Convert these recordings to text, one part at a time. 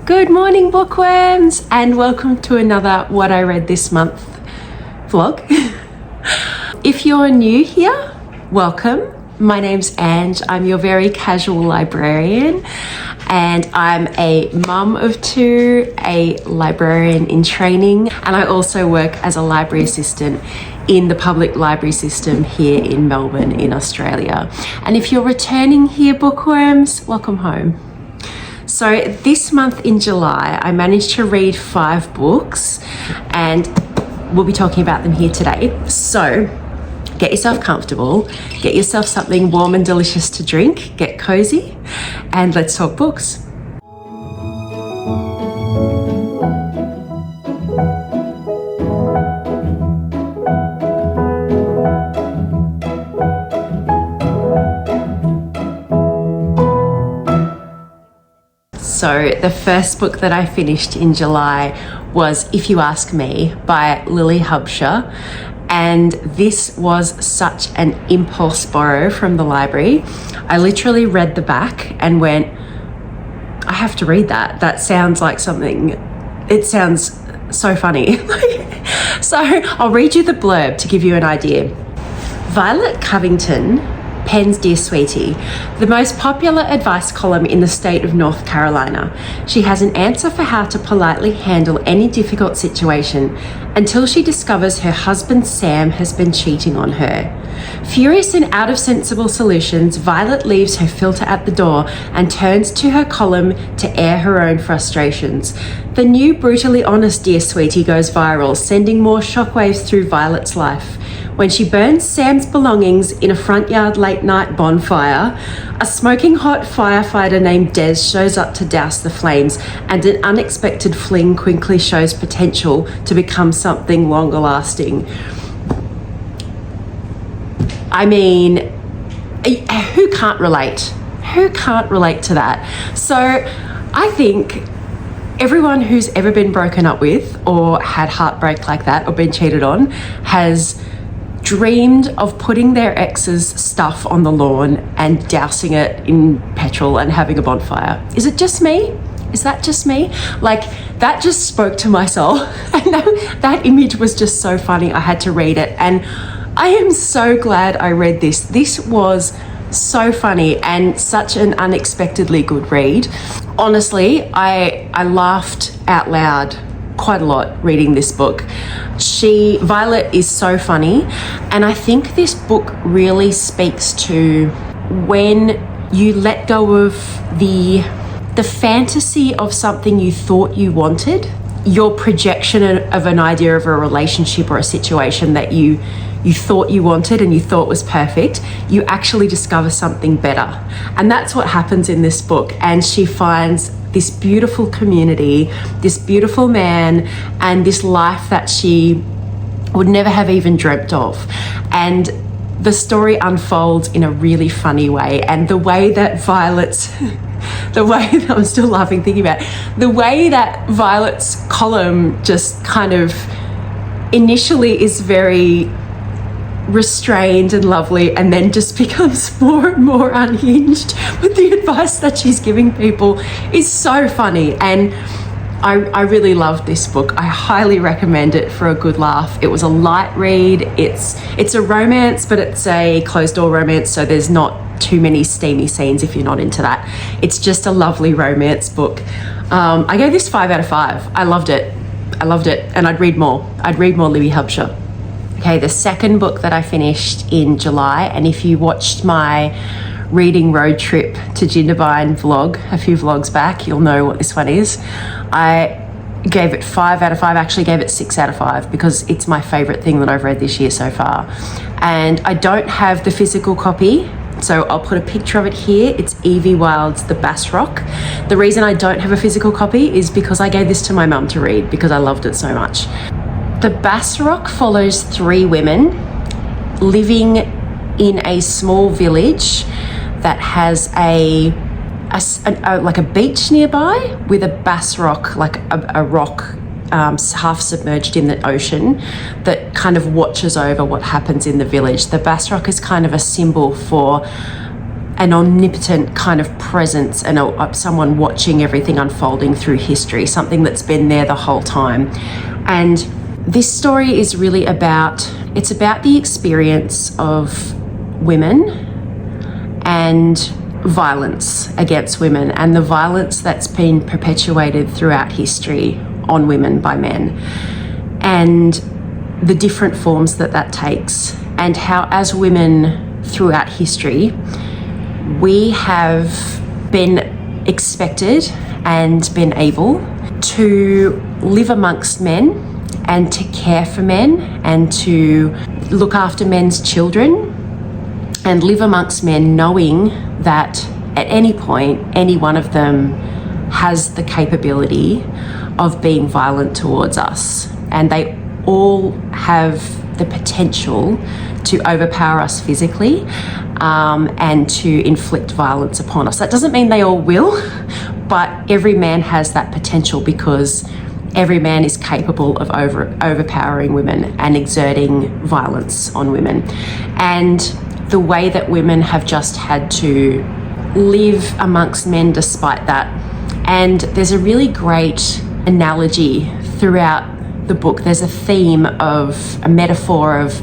Good morning, bookworms, and welcome to another What I Read This Month vlog. If you're new here, welcome. My name's Ange. I'm your very casual librarian, and I'm a mum of two, a librarian in training, and I also work as a library assistant in the public library system here in Melbourne in Australia. And if you're returning here, bookworms, welcome home. So this month in July, I managed to read 5 books, and we'll be talking about them here today. So get yourself comfortable, get yourself something warm and delicious to drink, get cozy, and let's talk books. So the first book that I finished in July was If You Ask Me by Libby Hubscher. And this was such an impulse borrow from the library. I literally read the back and went, I have to read that. That sounds like something, it sounds so funny. So I'll read you the blurb to give you an idea. Violet Covington pens Dear Sweetie, the most popular advice column in the state of North Carolina. She has an answer for how to politely handle any difficult situation until she discovers her husband Sam has been cheating on her. Furious and out of sensible solutions, Violet leaves her filter at the door and turns to her column to air her own frustrations. The new Brutally Honest Dear Sweetie goes viral, sending more shockwaves through Violet's life. When she burns Sam's belongings in a front yard late night bonfire, a smoking hot firefighter named Des shows up to douse the flames, and an unexpected fling quickly shows potential to become something longer lasting. I mean, who can't relate? Who can't relate to that? So I think everyone who's ever been broken up with or had heartbreak like that or been cheated on has dreamed of putting their ex's stuff on the lawn and dousing it in petrol and having a bonfire. Is it just me? Is that just me? Like, that just spoke to my soul. And that image was just so funny. I had to read it, and I am so glad I read this. This was so funny and such an unexpectedly good read. Honestly, I laughed out loud quite a lot reading this book. Violet is so funny, and I think this book really speaks to when you let go of the fantasy of something you thought you wanted, your projection of an idea of a relationship or a situation that you thought you wanted and you thought was perfect, you actually discover something better. And that's what happens in this book. And she finds this beautiful community, this beautiful man, and this life that she would never have even dreamt of. And the story unfolds in a really funny way. And the way that I'm still laughing thinking about it, the way that Violet's column just kind of initially is very restrained and lovely, and then just becomes more and more unhinged with the advice that she's giving people is so funny. And I really loved this book. I highly recommend it for a good laugh. It was a light read. It's a romance, but it's a closed door romance, so there's not too many steamy scenes if you're not into that. It's just a lovely romance book. I gave this 5 out of 5. I loved it, and I'd read more Libby Hubscher. Okay, the second book that I finished in July, and if you watched my reading road trip to Jindabyne vlog a few vlogs back, you'll know what this one is. I gave it 5 out of 5, actually gave it 6 out of 5 because it's my favourite thing that I've read this year so far. And I don't have the physical copy, so I'll put a picture of it here. It's Evie Wyld's The Bass Rock. The reason I don't have a physical copy is because I gave this to my mum to read because I loved it so much. The Bass Rock follows 3 women living in a small village that has like a beach nearby with a bass rock, like a rock half submerged in the ocean that kind of watches over what happens in the village. The bass rock is kind of a symbol for an omnipotent kind of presence and someone watching everything unfolding through history, something that's been there the whole time. And this story is really about the experience of women and violence against women, and the violence that's been perpetuated throughout history on women by men, and the different forms that takes, and how as women throughout history we have been expected and been able to live amongst men and to care for men and to look after men's children and live amongst men knowing that at any point any one of them has the capability of being violent towards us, and they all have the potential to overpower us physically and to inflict violence upon us. That doesn't mean they all will, but every man has that potential, because every man is capable of overpowering women and exerting violence on women. And the way that women have just had to live amongst men despite that. And there's a really great analogy throughout the book. There's a theme of a metaphor of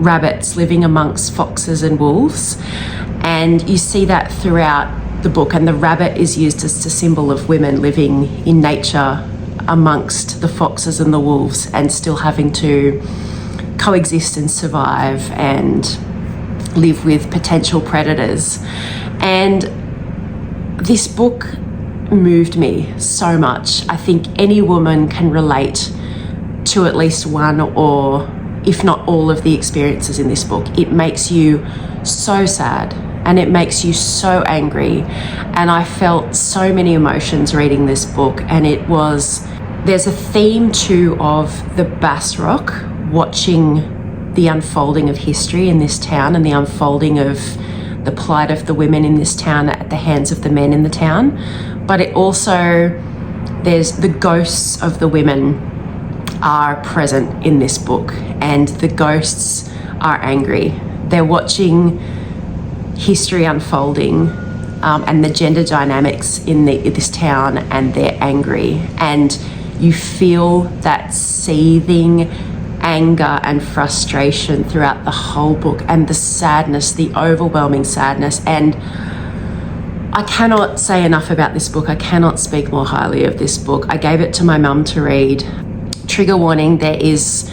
rabbits living amongst foxes and wolves, and you see that throughout the book. And the rabbit is used as a symbol of women living in nature amongst the foxes and the wolves, and still having to coexist and survive and live with potential predators. And this book moved me so much. I think any woman can relate to at least one, or if not all, of the experiences in this book. It makes you so sad and it makes you so angry, and I felt so many emotions reading this book. And there's a theme too of the Basrock watching the unfolding of history in this town and the unfolding of the plight of the women in this town at the hands of the men in the town. But it also, there's the ghosts of the women are present in this book, and the ghosts are angry. They're watching history unfolding and the gender dynamics in this town, and they're angry. And you feel that seething anger and frustration throughout the whole book, and the sadness, the overwhelming sadness. And I cannot say enough about this book. I cannot speak more highly of this book. I gave it to my mum to read. Trigger warning, there is,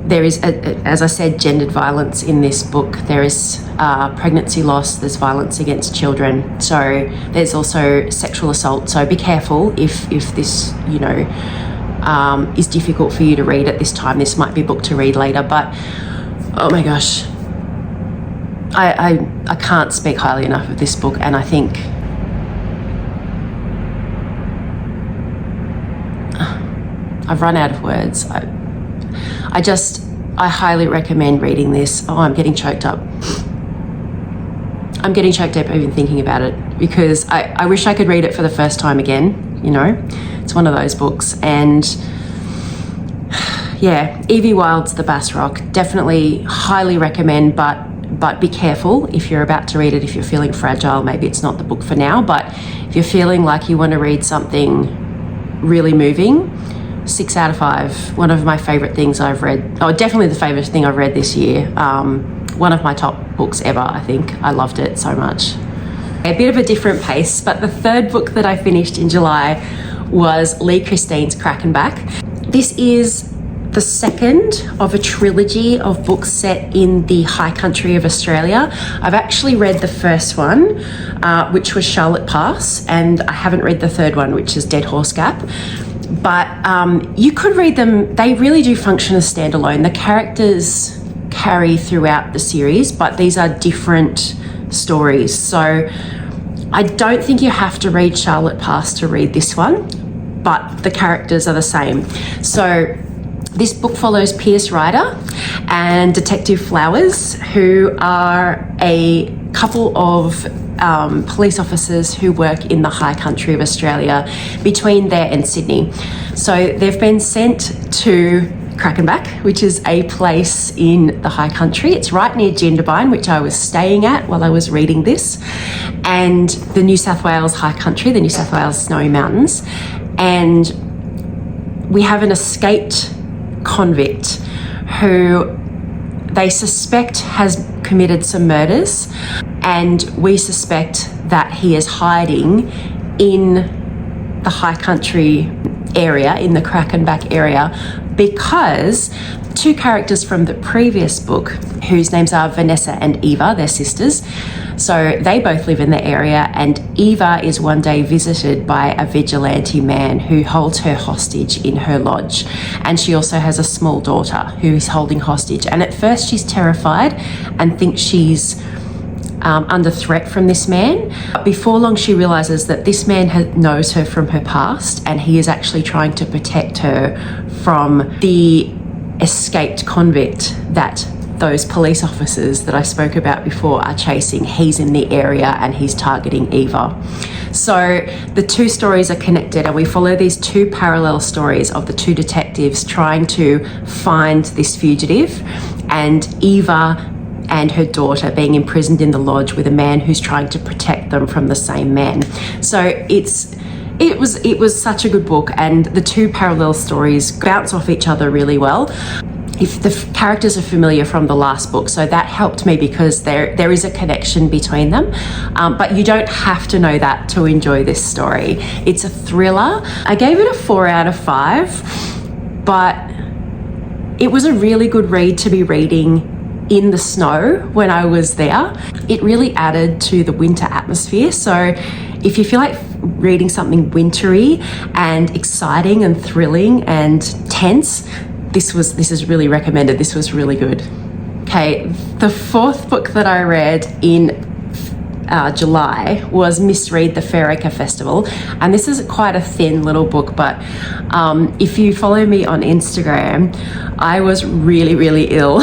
as I said, gendered violence in this book. There is pregnancy loss, there's violence against children. So there's also sexual assault. So be careful if this, is difficult for you to read at this time. This might be a book to read later, but oh my gosh, I can't speak highly enough of this book. And I think I've run out of words. I highly recommend reading this. Oh, I'm getting choked up. I'm getting choked up even thinking about it, because I wish I could read it for the first time again. It's one of those books. And yeah, Evie Wyld's The Basrock, definitely highly recommend, but be careful if you're about to read it. If you're feeling fragile, maybe it's not the book for now. But if you're feeling like you want to read something really moving, 6 out of 5. One of my favorite things I've read. Oh, definitely the favorite thing I've read this year. One of my top books ever, I think. I loved it so much. A bit of a different pace, but the third book that I finished in July was Lee Christine's Crackenback. This is the second of a trilogy of books set in the high country of Australia. I've actually read the first one, which was Charlotte Pass, and I haven't read the third one, which is Dead Horse Gap. But you could read them. They really do function as standalone. The characters carry throughout the series, but these are different stories. So I don't think you have to read Charlotte Pass to read this one, but the characters are the same. So this book follows Pierce Ryder and Detective Flowers, who are a couple of police officers who work in the high country of Australia between there and Sydney. So they've been sent to Crackenback, which is a place in the high country. It's right near Jindabyne, which I was staying at while I was reading this, and the New South Wales high country, the New South Wales Snowy Mountains. And we have an escaped convict who they suspect has committed some murders, and we suspect that he is hiding in the high country area, in the Crackenback area, because two characters from the previous book, whose names are Vanessa and Eva, they're sisters, so they both live in the area, and Eva is one day visited by a vigilante man who holds her hostage in her lodge, and she also has a small daughter who is holding hostage. And at first she's terrified and thinks she's under threat from this man. But before long she realizes that this man knows her from her past, and he is actually trying to protect her from the escaped convict that those police officers that I spoke about before are chasing. He's in the area and he's targeting Eva. So the two stories are connected, and we follow these two parallel stories of the two detectives trying to find this fugitive, and Eva and her daughter being imprisoned in the lodge with a man who's trying to protect them from the same man. So it was such a good book, and the two parallel stories bounce off each other really well. If the characters are familiar from the last book, so that helped me because there is a connection between them, but you don't have to know that to enjoy this story. It's a thriller. I gave it a 4 out of 5, but it was a really good read to be reading in the snow when I was there. It really added to the winter atmosphere. So if you feel like reading something wintry and exciting and thrilling and tense, this is really recommended. This was really good. Okay, the fourth book that I read in July was Misread, the Fairacre Festival, and this is quite a thin little book, but if you follow me on Instagram, I was really ill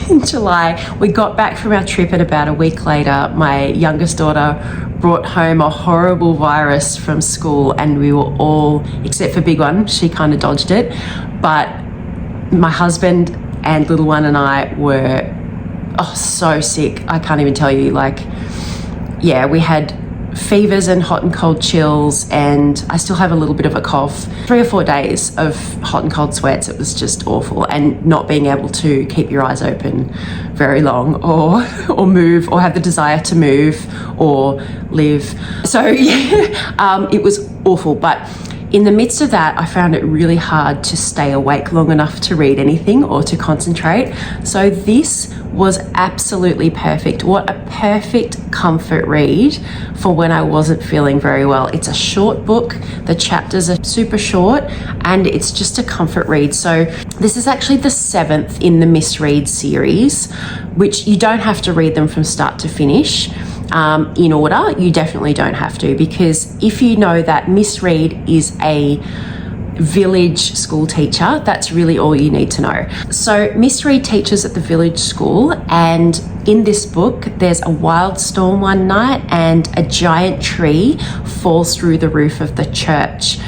in July. We got back from our trip, and about a week later my youngest daughter brought home a horrible virus from school, and we were all, except for big one, she kind of dodged it, but my husband and little one and I were so sick. I can't even tell you. Yeah, we had fevers and hot and cold chills, and I still have a little bit of a cough. 3 or 4 days of hot and cold sweats. It was just awful, and not being able to keep your eyes open very long, or move, or have the desire to move or live. So yeah, it was awful. But in the midst of that, I found it really hard to stay awake long enough to read anything or to concentrate. So this was absolutely perfect. What a perfect comfort read for when I wasn't feeling very well. It's a short book, the chapters are super short, and it's just a comfort read. So this is actually the 7th in the Misread series, which you don't have to read them from start to finish. In order, you definitely don't have to, because if you know that Misread is a village school teacher, that's really all you need to know. So Misread teaches at the village school, and in this book there's a wild storm one night and a giant tree falls through the roof of the church,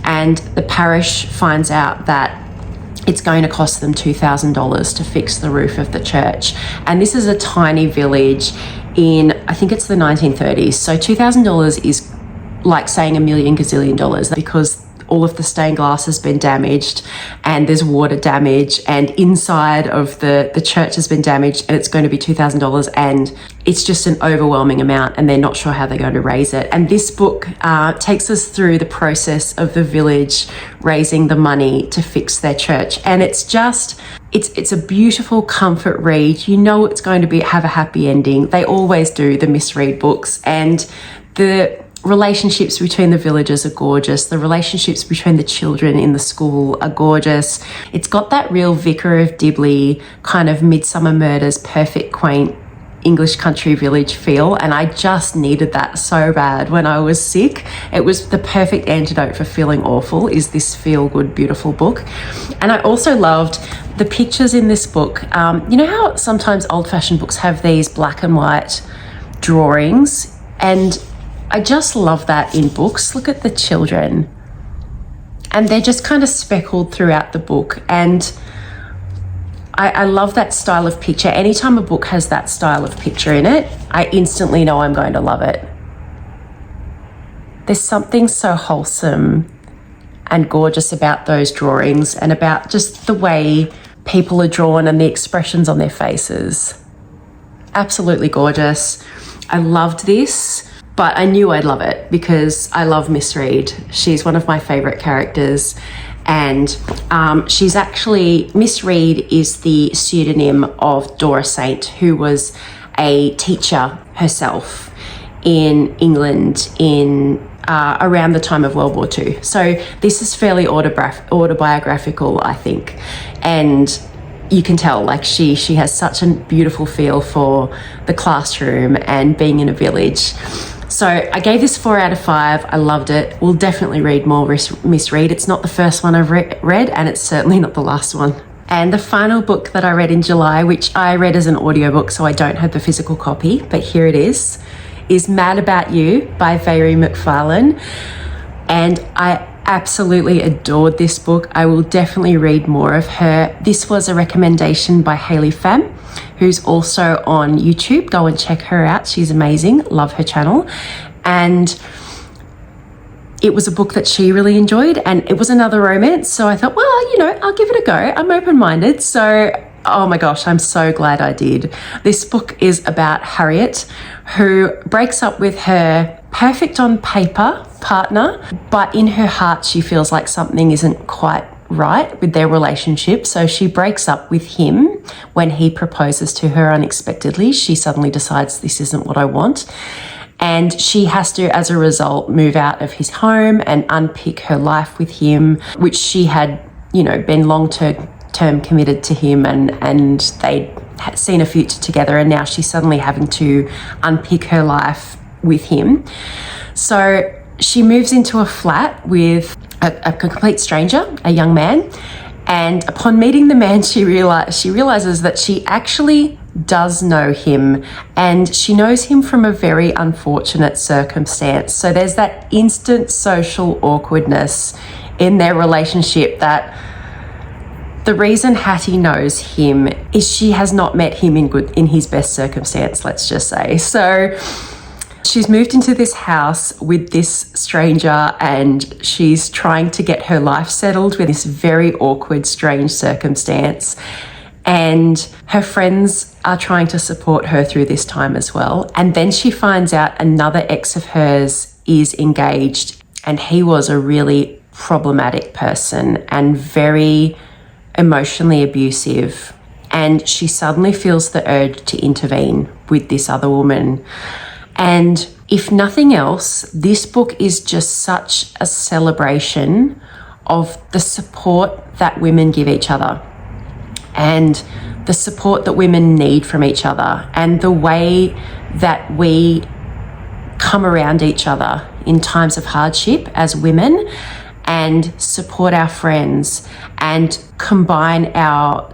and the parish finds out that it's going to cost them $2,000 to fix the roof of the church. And this is a tiny village in, I think it's the 1930s. So $2,000 is like saying $1 million gazillion dollars, because all of the stained glass has been damaged and there's water damage, and inside of the church has been damaged, and it's going to be $2,000, and it's just an overwhelming amount, and they're not sure how they're going to raise it. And this book takes us through the process of the village raising the money to fix their church, and it's just it's a beautiful comfort read. You know it's going to have a happy ending. They always do, the Misread books, and the relationships between the villagers are gorgeous. The relationships between the children in the school are gorgeous. It's got that real Vicar of Dibley kind of Midsummer Murders, perfect, quaint English country village feel, and I just needed that so bad when I was sick. It was the perfect antidote for feeling awful, is this feel-good, beautiful book. And I also loved the pictures in this book. You know how sometimes old-fashioned books have these black and white drawings, and I just love that in books. Look at the children, and they're just kind of speckled throughout the book, and I love that style of picture. Anytime a book has that style of picture in it, I instantly know I'm going to love it. There's something so wholesome and gorgeous about those drawings and about just the way people are drawn and the expressions on their faces. Absolutely gorgeous. I loved this, but I knew I'd love it because I love Misread. She's one of my favourite characters. And she's actually, Misread is the pseudonym of Dora Saint, who was a teacher herself in England in around the time of World War II. So this is fairly autobiographical, I think. And you can tell, like, she has such a beautiful feel for the classroom and being in a village. So I gave this 4 out of 5. I loved it. We'll definitely read more Misread. It's not the first one I've read, and it's certainly not the last one. And the final book that I read in July, which I read as an audiobook, so I don't have the physical copy, but here it is Mad About You by Mhairi McFarlane. And I absolutely adored this book. I will definitely read more of her. This was a recommendation by Hayley Pham, who's also on YouTube. Go and check her out. She's amazing. Love her channel. And it was a book that she really enjoyed, and it was another romance. So I thought, well, you know, I'll give it a go. I'm open-minded. So, oh my gosh, I'm so glad I did. This book is about Harriet, who breaks up with her perfect on paper partner, but in her heart she feels like something isn't quite right with their relationship. So she breaks up with him when he proposes to her unexpectedly. She suddenly decides, this isn't what I want. And she has to, as a result, move out of his home and unpick her life with him, which she had, you know, been long-term committed to him, and they'd seen a future together, and now she's suddenly having to unpick her life with him. So she moves into a flat with a complete stranger, a young man, and upon meeting the man, she realizes that she actually does know him, and she knows him from a very unfortunate circumstance. So there's that instant social awkwardness in their relationship, that the reason Hattie knows him is she has not met him in his best circumstance, let's just say. So she's moved into this house with this stranger, and she's trying to get her life settled with this very awkward, strange circumstance. And her friends are trying to support her through this time as well. And then she finds out another ex of hers is engaged, and he was a really problematic person and very emotionally abusive. And she suddenly feels the urge to intervene with this other woman. And if nothing else, this book is just such a celebration of the support that women give each other, and the support that women need from each other, and the way that we come around each other in times of hardship as women, and support our friends, and combine our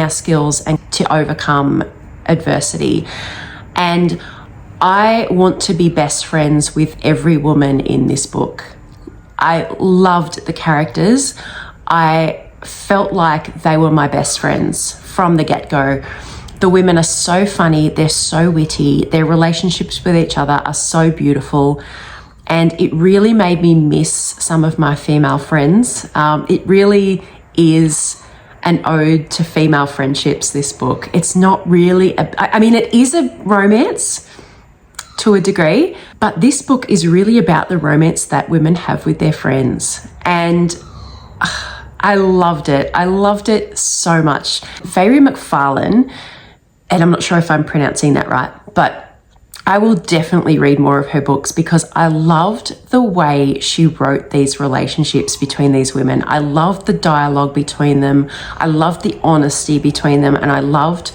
skills and to overcome adversity. And I want to be best friends with every woman in this book. I loved the characters. I felt like they were my best friends from the get-go. The women are so funny, they're so witty, their relationships with each other are so beautiful, and it really made me miss some of my female friends. It really is an ode to female friendships, this book. It's not really, it is a romance to a degree, but this book is really about the romance that women have with their friends. And I loved it. I loved it so much. Mhairi McFarlane, and I'm not sure if I'm pronouncing that right, but I will definitely read more of her books because I loved the way she wrote these relationships between these women. I loved the dialogue between them. I loved the honesty between them, and I loved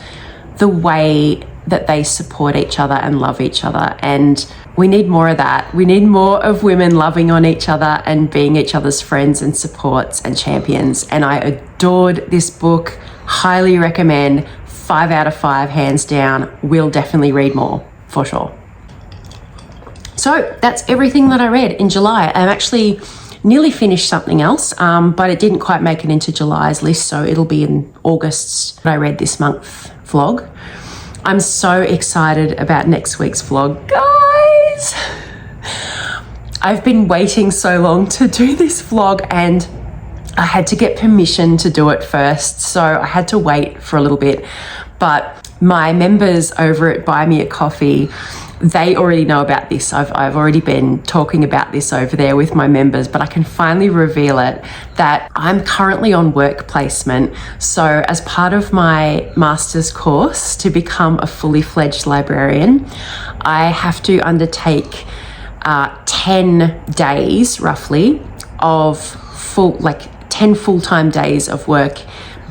the way that they support each other and love each other. And we need more of that. We need more of women loving on each other and being each other's friends and supports and champions. And I adored this book. Highly recommend. 5 out of 5, hands down. Will definitely read more, for sure. So that's everything that I read in July. I'm actually nearly finished something else, but it didn't quite make it into July's list, so it'll be in August's I read this month vlog. I'm so excited about next week's vlog, guys. I've been waiting so long to do this vlog, and I had to get permission to do it first, so I had to wait for a little bit. But my members over at Buy Me a Coffee, they already know about this. I've already been talking about this over there with my members, but I can finally reveal it that I'm currently on work placement. So as part of my master's course to become a fully fledged librarian, I have to undertake 10 days roughly of 10 full-time days of work.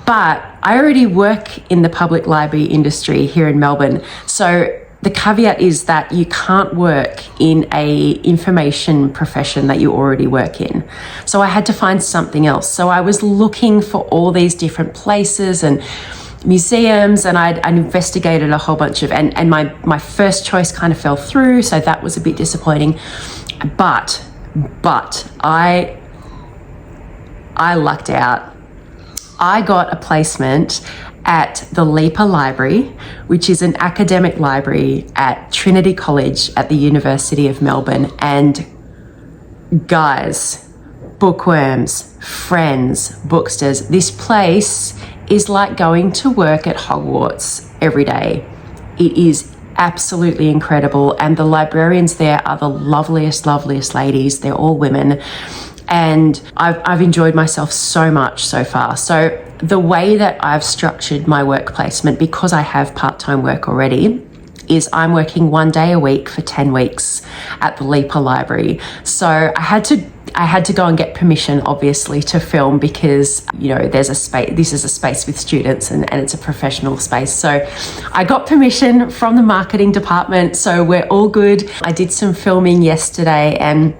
But I already work in the public library industry here in Melbourne. So the caveat is that you can't work in a information profession that you already work in. So I had to find something else. So I was looking for all these different places and museums, and I investigated a whole bunch of, and my first choice kind of fell through. So that was a bit disappointing. But I lucked out. I got a placement at the Leaper Library, which is an academic library at Trinity College at the University of Melbourne. And guys, bookworms, friends, booksters, this place is like going to work at Hogwarts every day. It is absolutely incredible, and the librarians there are the loveliest ladies. They're all women, and I've enjoyed myself so much so far. So the way that I've structured my work placement, because I have part-time work already, is I'm working 1 day a week for 10 weeks at the Leaper Library. So I had to go and get permission, obviously, to film, because, you know, there's a space, this is a space with students, and it's a professional space. So I got permission from the marketing department, so we're all good. I did some filming yesterday, and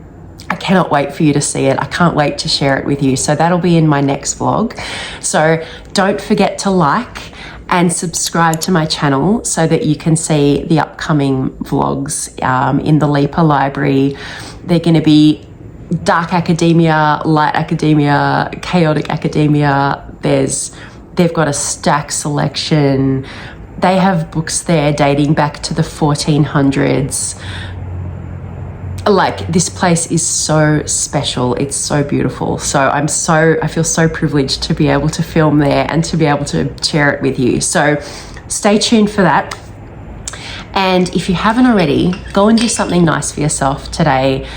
I cannot wait for you to see it. I can't wait to share it with you. So that'll be in my next vlog. So don't forget to like and subscribe to my channel so that you can see the upcoming vlogs in the Leaper Library. They're going to be dark academia, light academia, chaotic academia. They've got a stack selection. They have books there dating back to the 1400s. Like, this place is so special. It's so beautiful. So I feel so privileged to be able to film there and to be able to share it with you. So stay tuned for that. And if you haven't already, go and do something nice for yourself today.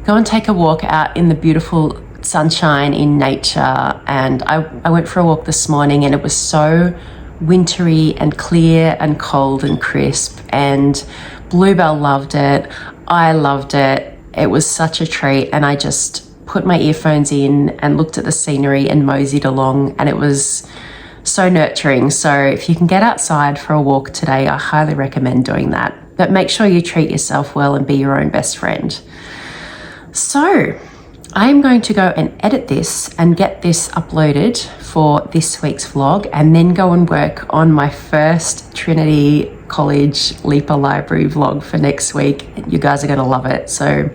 Go and take a walk out in the beautiful sunshine in nature. And I went for a walk this morning, and it was so wintry and clear and cold and crisp, and Bluebell loved it. I loved it. It was such a treat, and I just put my earphones in and looked at the scenery and moseyed along, and it was so nurturing. So if you can get outside for a walk today, I highly recommend doing that. But make sure you treat yourself well and be your own best friend. So I'm going to go and edit this and get this uploaded for this week's vlog, and then go and work on my first Trinity College Leaper Library vlog for next week. You guys are going to love it. So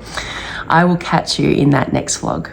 I will catch you in that next vlog.